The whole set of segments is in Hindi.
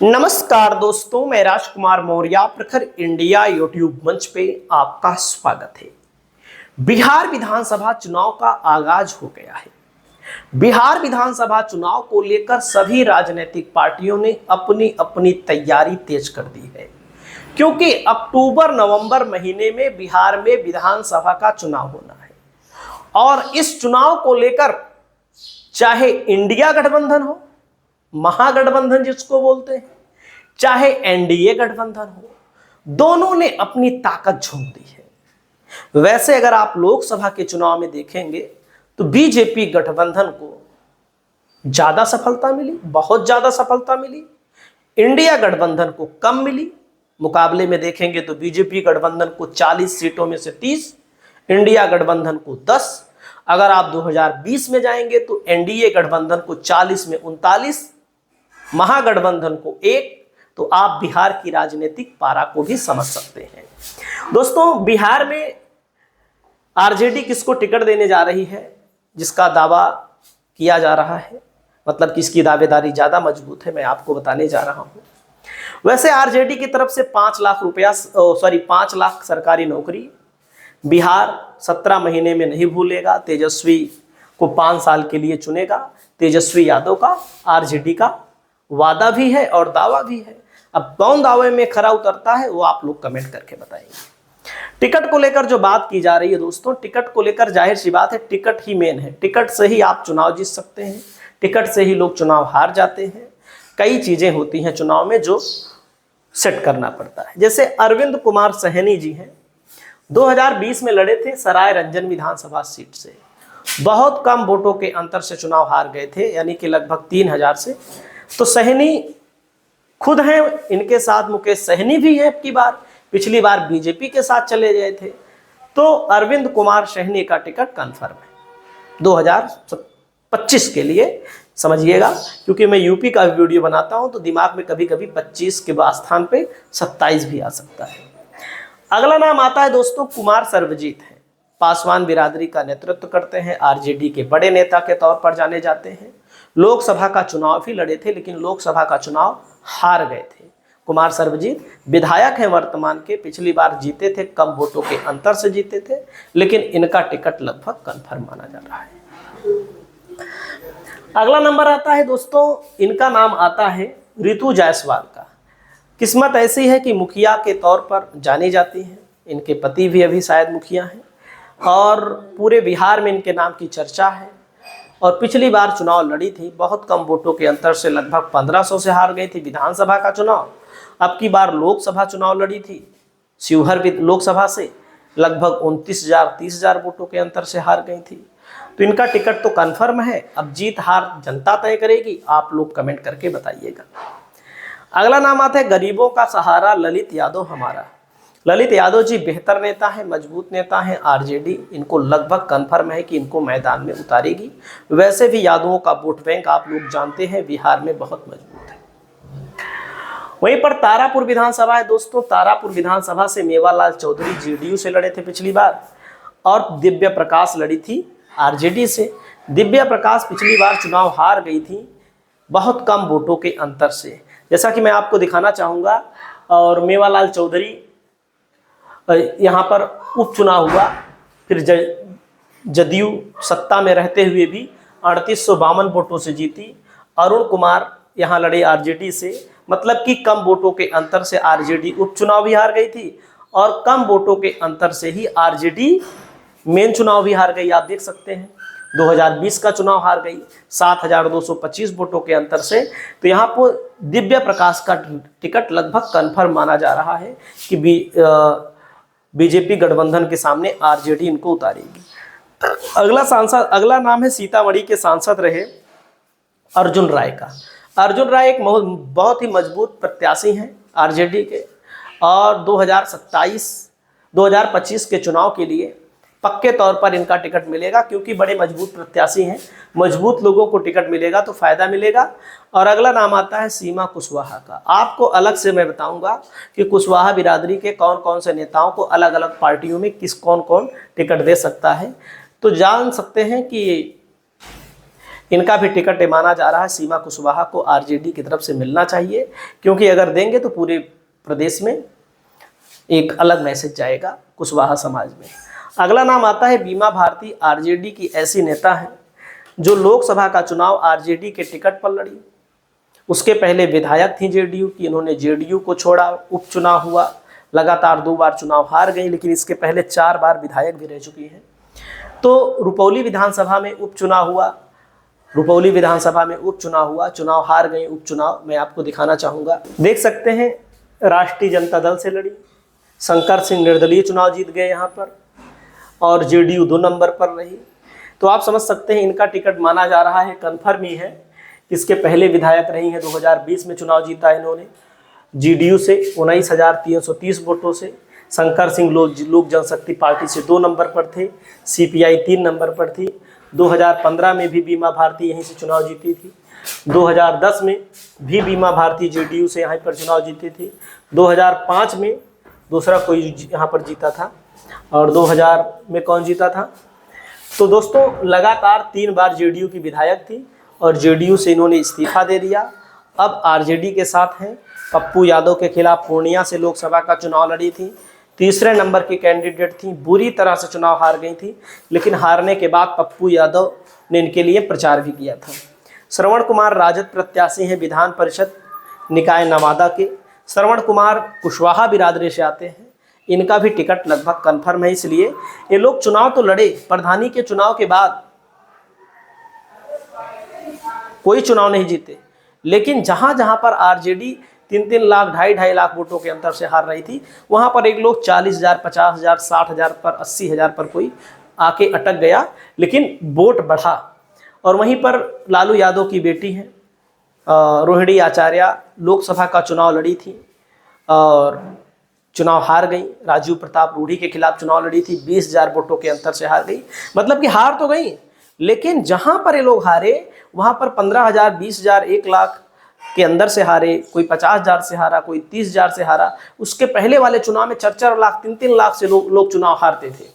नमस्कार दोस्तों, मैं राजकुमार मौर्य प्रखर इंडिया यूट्यूब मंच पे आपका स्वागत है। बिहार विधानसभा चुनाव का आगाज हो गया है। बिहार विधानसभा चुनाव को लेकर सभी राजनीतिक पार्टियों ने अपनी अपनी तैयारी तेज कर दी है, क्योंकि अक्टूबर नवंबर महीने में बिहार में विधानसभा का चुनाव होना है। और इस चुनाव को लेकर चाहे इंडिया गठबंधन हो, महागठबंधन जिसको बोलते हैं, चाहे एनडीए गठबंधन हो, दोनों ने अपनी ताकत झोंक दी है। वैसे अगर आप लोकसभा के चुनाव में देखेंगे तो बीजेपी गठबंधन को ज्यादा सफलता मिली, बहुत ज्यादा सफलता मिली। इंडिया गठबंधन को कम मिली। मुकाबले में देखेंगे तो बीजेपी गठबंधन को 40 सीटों में से 30, इंडिया गठबंधन को 10। अगर आप 2020 में जाएंगे तो एनडीए गठबंधन को 40 में 39, महागठबंधन को 1। तो आप बिहार की राजनीतिक पारा को भी समझ सकते हैं। दोस्तों, बिहार में आरजेडी किसको टिकट देने जा रही है, जिसका दावा किया जा रहा है, मतलब किसकी दावेदारी ज्यादा मजबूत है, मैं आपको बताने जा रहा हूं। वैसे आरजेडी की तरफ से 5 लाख रुपया 5 लाख सरकारी नौकरी बिहार 17 महीने में नहीं भूलेगा। तेजस्वी को 5 साल के लिए चुनेगा। तेजस्वी यादव का आरजेडी का वादा भी है और दावा भी है। अब कौन दावे में खरा उतरता है वो आप लोग कमेंट करके बताएंगे। टिकट को लेकर जो बात की जा रही है दोस्तों, टिकट को लेकर जाहिर सी बात है, टिकट ही मेन है। टिकट से ही आप चुनाव जीत सकते हैं, टिकट से ही लोग चुनाव हार जाते हैं। कई चीजें होती हैं चुनाव में जो सेट करना पड़ता है। जैसे अरविंद कुमार सहनी जी हैं, 2020 में लड़े थे सराय रंजन विधानसभा सीट से, बहुत कम वोटों के अंतर से चुनाव हार गए थे, यानी कि लगभग 3000 से। तो सहनी खुद हैं, इनके साथ मुकेश सहनी भी है। की बार पिछली बार बीजेपी के साथ चले गए थे। तो अरविंद कुमार सहनी का टिकट कंफर्म है 2025 के लिए, समझिएगा। क्योंकि मैं यूपी का वीडियो बनाता हूं तो दिमाग में कभी कभी 25 के स्थान पे 27 भी आ सकता है। अगला नाम आता है दोस्तों, कुमार सर्वजीत है। पासवान बिरादरी का नेतृत्व करते हैं, आरजेडी के बड़े नेता के तौर पर जाने जाते हैं। लोकसभा का चुनाव भी लड़े थे, लेकिन लोकसभा का चुनाव हार गए थे। कुमार सर्वजीत विधायक हैं वर्तमान के, पिछली बार जीते थे, कम वोटों के अंतर से जीते थे, लेकिन इनका टिकट लगभग कंफर्म माना जा रहा है। अगला नंबर आता है दोस्तों, इनका नाम आता है रितु जायसवाल का। किस्मत ऐसी है कि मुखिया के तौर पर जानी जाती हैं। इनके पति भी अभी शायद मुखिया हैं और पूरे बिहार में इनके नाम की चर्चा है। और पिछली बार चुनाव लड़ी थी, बहुत कम वोटों के अंतर से, लगभग 1500 से हार गई थी विधानसभा का चुनाव। अब की बार लोकसभा चुनाव लड़ी थी, शिवहर लोकसभा से लगभग 29,000 30,000 वोटों के अंतर से हार गई थी। तो इनका टिकट तो कंफर्म है। अब जीत हार जनता तय करेगी, आप लोग कमेंट करके बताइएगा। अगला नाम आता है गरीबों का सहारा ललित यादव हमारा। ललित यादव जी बेहतर नेता हैं, मजबूत नेता हैं। आरजेडी इनको लगभग कंफर्म है कि इनको मैदान में उतारेगी। वैसे भी यादवों का वोट बैंक आप लोग जानते हैं बिहार में बहुत मजबूत है। वहीं पर तारापुर विधानसभा है दोस्तों। तारापुर विधानसभा से मेवालाल चौधरी जेडीयू से लड़े थे पिछली बार, और दिव्या प्रकाश लड़ी थी आरजेडी से। दिव्या प्रकाश पिछली बार चुनाव हार गई थी बहुत कम वोटों के अंतर से, जैसा कि मैं आपको दिखाना चाहूँगा। और मेवालाल चौधरी यहाँ पर उपचुनाव हुआ, फिर जदयू सत्ता में रहते हुए भी 3852 वोटों से जीती। अरुण कुमार यहाँ लड़े आरजेडी से, मतलब कि कम वोटों के अंतर से आरजेडी उपचुनाव भी हार गई थी, और कम वोटों के अंतर से ही आरजेडी मेन चुनाव भी हार गई। आप देख सकते हैं 2020 का चुनाव हार गई 7225 वोटों के अंतर से। तो यहाँ पर दिव्या प्रकाश का टिकट लगभग कंफर्म माना जा रहा है कि बीजेपी गठबंधन के सामने आरजेडी इनको उतारेगी। अगला नाम है सीतामढ़ी के सांसद रहे अर्जुन राय का। अर्जुन राय एक बहुत ही मजबूत प्रत्याशी हैं आरजेडी के, और 2025 के चुनाव के लिए पक्के तौर पर इनका टिकट मिलेगा, क्योंकि बड़े मजबूत प्रत्याशी हैं। मजबूत लोगों को टिकट मिलेगा तो फायदा मिलेगा। और अगला नाम आता है सीमा कुशवाहा का। आपको अलग से मैं बताऊंगा कि कुशवाहा बिरादरी के कौन कौन से नेताओं को अलग अलग पार्टियों में कौन कौन टिकट दे सकता है। तो जान सकते हैं कि इनका भी टिकट माना जा रहा है सीमा कुशवाहा को आरजेडी की तरफ से मिलना चाहिए, क्योंकि अगर देंगे तो पूरे प्रदेश में एक अलग मैसेज जाएगा कुशवाहा समाज में। अगला नाम आता है बीमा भारती। आरजेडी की ऐसी नेता है जो लोकसभा का चुनाव आरजेडी के टिकट पर लड़ी। उसके पहले विधायक थी जेडीयू की, इन्होंने जेडीयू को छोड़ा, उपचुनाव हुआ, लगातार 2 बार चुनाव हार गई, लेकिन इसके पहले 4 बार विधायक भी रह चुकी हैं। तो रुपौली विधानसभा में उपचुनाव हुआ, चुनाव हार गई। उपचुनाव मैं आपको दिखाना चाहूँगा, देख सकते हैं राष्ट्रीय जनता दल से लड़ी, शंकर सिंह निर्दलीय चुनाव जीत गए यहाँ पर, और जेडीयू 2 नंबर पर रही। तो आप समझ सकते हैं इनका टिकट माना जा रहा है, कन्फर्म ही है। इसके पहले विधायक रही हैं, 2020 में चुनाव जीता इन्होंने जेडीयू से 19,330 वोटों से। शंकर सिंह लोक जनशक्ति पार्टी से 2 नंबर पर थे, सीपीआई 3 नंबर पर थी। 2015 में भी बीमा भारती यहीं से चुनाव जीती थी। 2010 में भी बीमा भारती जेडीयू से यहाँ पर चुनाव जीती थी। 2005 में दूसरा कोई यहाँ पर जीता था, और 2000 में कौन जीता था। तो दोस्तों लगातार 3 बार जेडीयू की विधायक थी, और जेडीयू से इन्होंने इस्तीफा दे दिया। अब आरजेडी के साथ हैं। पप्पू यादव के खिलाफ पूर्णिया से लोकसभा का चुनाव लड़ी थी, 3रे नंबर की कैंडिडेट थी, बुरी तरह से चुनाव हार गई थी, लेकिन हारने के बाद पप्पू यादव ने इनके लिए प्रचार भी किया था। श्रवण कुमार राजद प्रत्याशी हैं विधान परिषद निकाय नवादा के। श्रवण कुमार कुशवाहा बिरादरी से आते हैं, इनका भी टिकट लगभग कन्फर्म है। इसलिए ये लोग चुनाव तो लड़े, प्रधानी के चुनाव के बाद कोई चुनाव नहीं जीते, लेकिन जहां जहां पर आरजेडी 3-3 लाख 2.5 लाख वोटों के अंतर से हार रही थी, वहां पर एक लोग 40,000, 50,000, 60,000 पर, 80,000 पर कोई आके अटक गया, लेकिन वोट बढ़ा। और वहीं पर लालू यादव की बेटी हैं रोहिणी आचार्य, लोकसभा का चुनाव लड़ी थी और चुनाव हार गई। राजीव प्रताप रूढ़ी के खिलाफ चुनाव लड़ी थी, 20,000 वोटों के अंतर से हार गई। मतलब कि हार तो गई, लेकिन जहां पर ये लोग हारे वहां पर 15,000, 20,000, 1 लाख के अंदर से हारे। कोई 50,000 से हारा, कोई 30,000 से हारा। उसके पहले वाले चुनाव में 4-4 लाख, 3-3 लाख से लोग चुनाव हारते थे।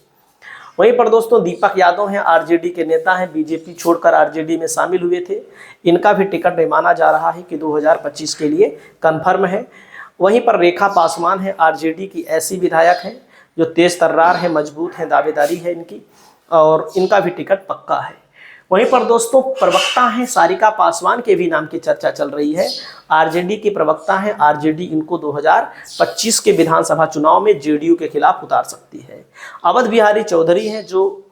वहीं पर दोस्तों दीपक यादव हैं, आरजेडी के नेता हैं, बीजेपी छोड़कर आरजेडी में शामिल हुए थे। इनका भी टिकट माना जा रहा है कि 2025 के लिए कन्फर्म है। वहीं पर रेखा पासवान है, आरजेडी की ऐसी विधायक हैं जो तेज तर्रार है, मजबूत है, दावेदारी है इनकी, और इनका भी टिकट पक्का है। वहीं पर दोस्तों प्रवक्ता हैं, सारिका पासवान के भी नाम की चर्चा चल रही है। आरजेडी की प्रवक्ता हैं, आरजेडी इनको 2025 के विधानसभा चुनाव में जेडीयू के खिलाफ उतार सकती है। अवध बिहारी चौधरी हैं, जो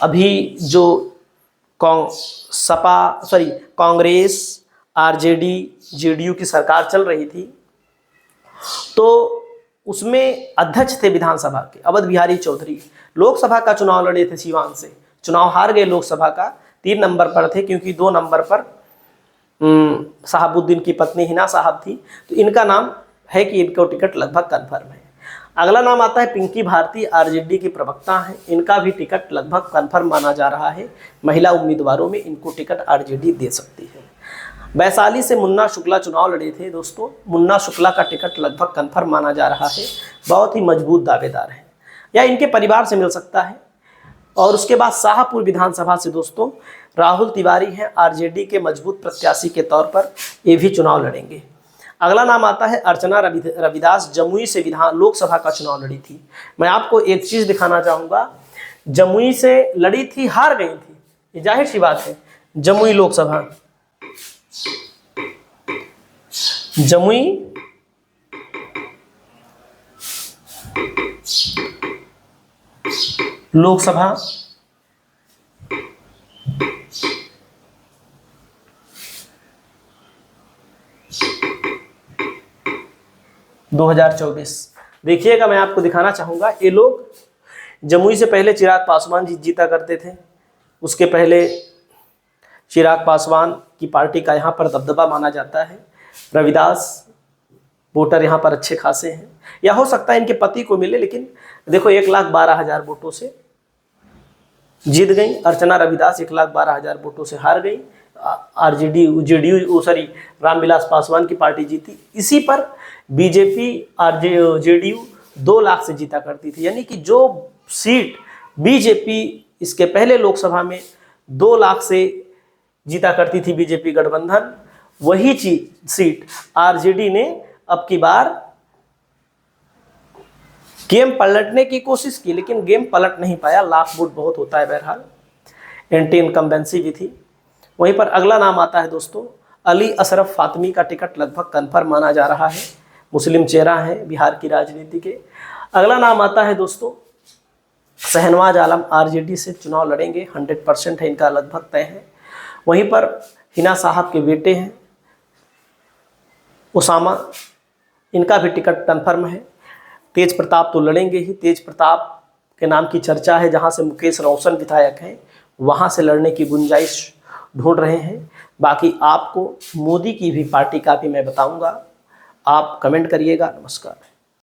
अभी कांग्रेस, आरजेडी, जेडीयू की सरकार चल रही थी, तो उसमें अध्यक्ष थे विधानसभा के अवध बिहारी चौधरी। लोकसभा का चुनाव लड़े थे सीवान से, चुनाव हार गए। लोकसभा का 3 नंबर पर थे, क्योंकि 2 नंबर पर साहबुद्दीन की पत्नी हिना साहब थी। तो इनका नाम है कि इनको टिकट लगभग कन्फर्म है। अगला नाम आता है पिंकी भारती, आरजेडी की प्रवक्ता हैं। इनका भी टिकट लगभग कन्फर्म माना जा रहा है। महिला उम्मीदवारों में इनको टिकट आरजेडी दे सकती है। वैशाली से मुन्ना शुक्ला चुनाव लड़े थे दोस्तों। मुन्ना शुक्ला का टिकट लगभग कन्फर्म माना जा रहा है। बहुत ही मजबूत दावेदार हैं, या इनके परिवार से मिल सकता है। और उसके बाद शाहपुर विधानसभा से दोस्तों राहुल तिवारी हैं, आरजेडी के मजबूत प्रत्याशी के तौर पर ये भी चुनाव लड़ेंगे। अगला नाम आता है अर्चना रविदास, जमुई से लोकसभा का चुनाव लड़ी थी। मैं आपको एक चीज़ दिखाना चाहूँगा, जमुई से लड़ी थी, हार गई थी, ये जाहिर सी बात है। जमुई लोकसभा, जमुई लोकसभा 2024 देखिएगा, मैं आपको दिखाना चाहूँगा। ये लोग जमुई से पहले चिराग पासवान जी जीता करते थे। उसके पहले चिराग पासवान की पार्टी का यहाँ पर दबदबा माना जाता है। रविदास वोटर यहाँ पर अच्छे खासे हैं, या हो सकता है इनके पति को मिले, लेकिन देखो 1,12,000 वोटों से जीत गई। अर्चना रविदास 1,12,000 वोटों से हार गई। जेडीयू रामविलास पासवान की पार्टी जीती। इसी पर बीजेपी जेडीयू 2 लाख से जीता करती थी, यानी कि जो सीट बीजेपी इसके पहले लोकसभा में 2 लाख से जीता करती थी बीजेपी गठबंधन, वही सीट आरजेडी ने अब की बार गेम पलटने की कोशिश की, लेकिन गेम पलट नहीं पाया। लाख वोट बहुत होता है, बहरहाल एंटी इनकम्बेंसी भी थी। वहीं पर अगला नाम आता है दोस्तों, अली अशरफ फातमी का टिकट लगभग कन्फर्म माना जा रहा है। मुस्लिम चेहरा है बिहार की राजनीति के। अगला नाम आता है दोस्तों, शहनवाज आलम आरजेडी से चुनाव लड़ेंगे, 100% है, इनका लगभग तय है। वहीं पर हिना साहब के बेटे हैं उसामा, इनका भी टिकट कन्फर्म है। तेज प्रताप तो लड़ेंगे ही, तेज प्रताप के नाम की चर्चा है, जहां से मुकेश रोशन विधायक हैं वहां से लड़ने की गुंजाइश ढूंढ रहे हैं। बाकी आपको मोदी की भी पार्टी का भी मैं बताऊंगा, आप कमेंट करिएगा। नमस्कार।